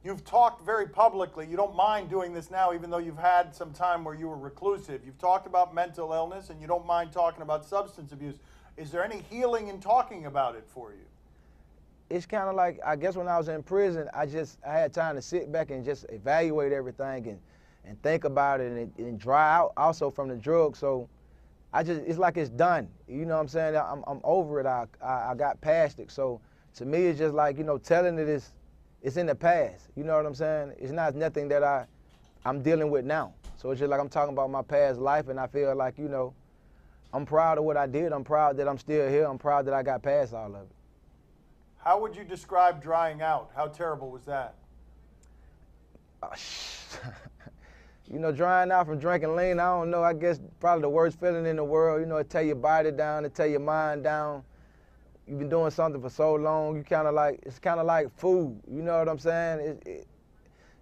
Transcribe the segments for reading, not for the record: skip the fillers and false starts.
You've talked very publicly. You don't mind doing this now, even though you've had some time where you were reclusive. You've talked about mental illness, and you don't mind talking about substance abuse. Is there any healing in talking about it for you? It's kind of like, I guess when I was in prison, I had time to sit back and just evaluate everything and think about it and dry out also from the drugs. So it's like it's done. You know what I'm saying? I'm over it. I got past it. So to me, it's just like, you know, telling it it's in the past. You know what I'm saying? It's not nothing that I'm dealing with now. So it's just like I'm talking about my past life, and I feel like, you know, I'm proud of what I did. I'm proud that I'm still here. I'm proud that I got past all of it. How would you describe drying out? How terrible was that? You know, drying out from drinking lean, I don't know, I guess probably the worst feeling in the world. You know, it tear your body down, it tear your mind down. You've been doing something for so long, it's kind of like food, you know what I'm saying? It's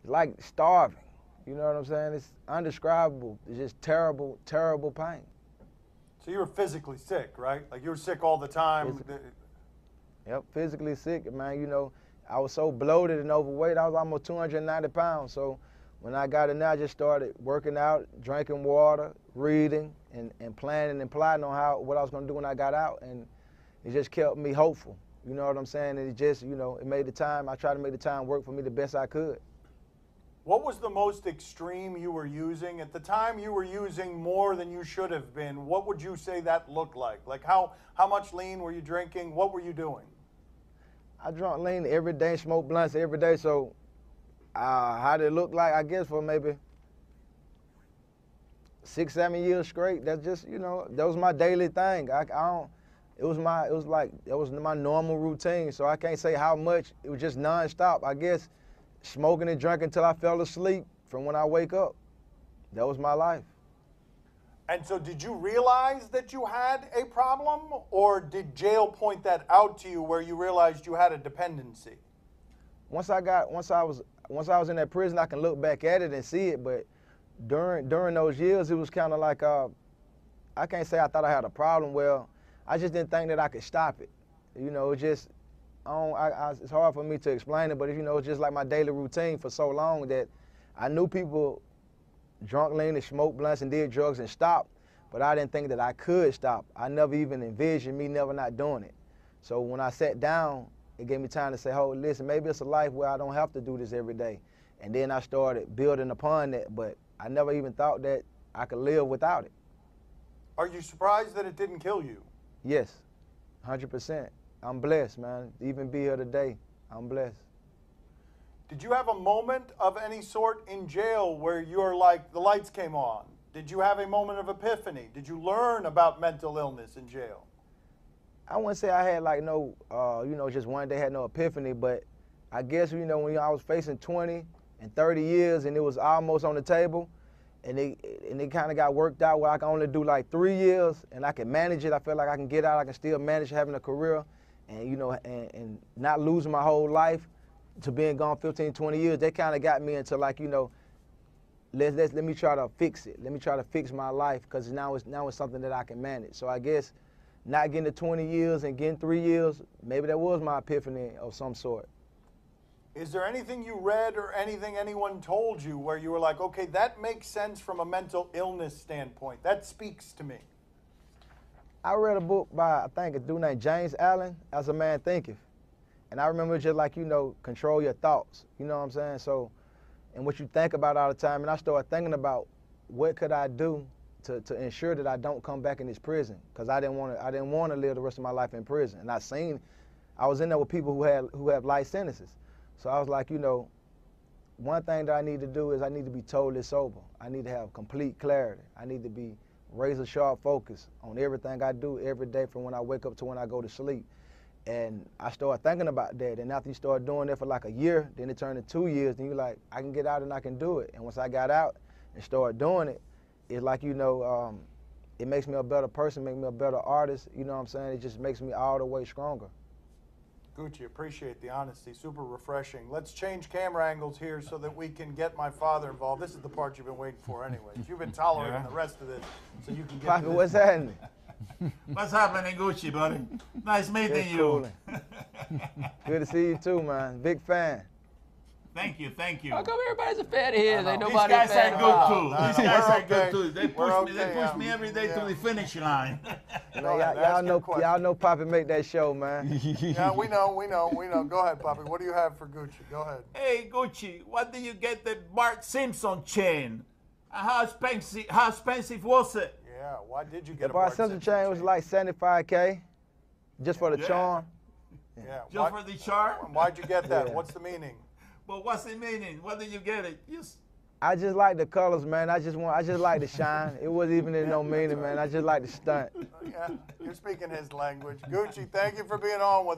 like starving, you know what I'm saying? It's undescribable. It's just terrible, terrible pain. So you were physically sick, right? Like you were sick all the time? Yep, physically sick, man. You know, I was so bloated and overweight, I was almost 290 pounds. So when I got in there, I just started working out, drinking water, reading, and planning and plotting on what I was going to do when I got out. And it just kept me hopeful. You know what I'm saying? And it just, you know, it made the time, I tried to make the time work for me the best I could. What was the most extreme you were using? At the time you were using more than you should have been. What would you say that looked like? Like how much lean were you drinking? What were you doing? I drank lean every day, smoked blunts every day. So how did it look like? I guess for maybe 6, 7 years straight. That's just, you know, that was my daily thing. It was my normal routine. So I can't say how much. It was just nonstop. I guess smoking and drinking until I fell asleep from when I wake up. That was my life. And so did you realize that you had a problem, or did jail point that out to you where you realized you had a dependency? Once I was in that prison, I can look back at it and see it, but during those years, it was kind of like, I can't say I thought I had a problem. Well, I just didn't think that I could stop it. You know, it just, it's hard for me to explain it, but you know, it's just like my daily routine for so long that I knew people drunk lean and smoked blunts and did drugs and stopped, but I didn't think that I could stop. I never even envisioned me never not doing it. So when I sat down, it gave me time to say, oh, listen, maybe it's a life where I don't have to do this every day. And then I started building upon that, but I never even thought that I could live without it. Are you surprised that it didn't kill you? Yes, 100%. I'm blessed, man. To even be here today, I'm blessed. Did you have a moment of any sort in jail where you're like, the lights came on? Did you have a moment of epiphany? Did you learn about mental illness in jail? I wouldn't say I had like no, you know, just one day had no epiphany, but I guess, you know, when I was facing 20 and 30 years and it was almost on the table, and it kind of got worked out where I can only do like 3 years and I can manage it. I feel like I can get out, I can still manage having a career and, you know, and not losing my whole life to being gone 15, 20 years. They kind of got me into like, you know, let me try to fix it. Let me try to fix my life, because now it's something that I can manage. So I guess not getting to 20 years and getting 3 years, maybe that was my epiphany of some sort. Is there anything you read or anything anyone told you where you were like, okay, that makes sense from a mental illness standpoint. That speaks to me? I read a book by, I think, a dude named James Allen, As a Man Thinketh. And I remember just like, you know, control your thoughts. You know what I'm saying? So, and what you think about all the time. And I started thinking about what could I do to ensure that I don't come back in this prison, because I didn't want to live the rest of my life in prison. And I was in there with people who have life sentences. So I was like, you know, one thing that I need to do is I need to be totally sober. I need to have complete clarity. I need to be razor sharp focused on everything I do every day from when I wake up to when I go to sleep. And I started thinking about that. And after you start doing that for like a year, then it turned to 2 years, then you're like, I can get out and I can do it. And once I got out and started doing it, it's like, you know, it makes me a better person, makes me a better artist. You know what I'm saying? It just makes me all the way stronger. Gucci, appreciate the honesty. Super refreshing. Let's change camera angles here so that we can get my father involved. This is the part you've been waiting for anyways. You've been tolerating the rest of this so you can get Poppy, what's happening? What's happening, Gucci, buddy? Nice meeting It's you. cool. Good to see you too, man. Big fan. Thank you, thank you. How come everybody's a fan of his? Ain't These nobody guys a fan are of good mine. too. No, These no, guys we're are good okay. too. They We're push okay, me every day yeah. to the finish line. Man, Go ahead, ask your question. y'all know Poppy make that show, man. Yeah, we know. Go ahead, Poppy. What do you have for Gucci? Go ahead. Hey Gucci, what did you get the Bart Simpson chain? And how expensive was it? Yeah, why did you The get a Bart Simpson chain was like 75K, just for the Yeah. charm. Yeah, Just for the charm? why'd you get that? Yeah. What's the meaning? But what's the meaning? What did you get it? Just I just like the colors, man. I just like the shine. It wasn't even in no meaning, man. I just like the stunt. Yeah, you're speaking his language. Gucci, thank you for being on with us.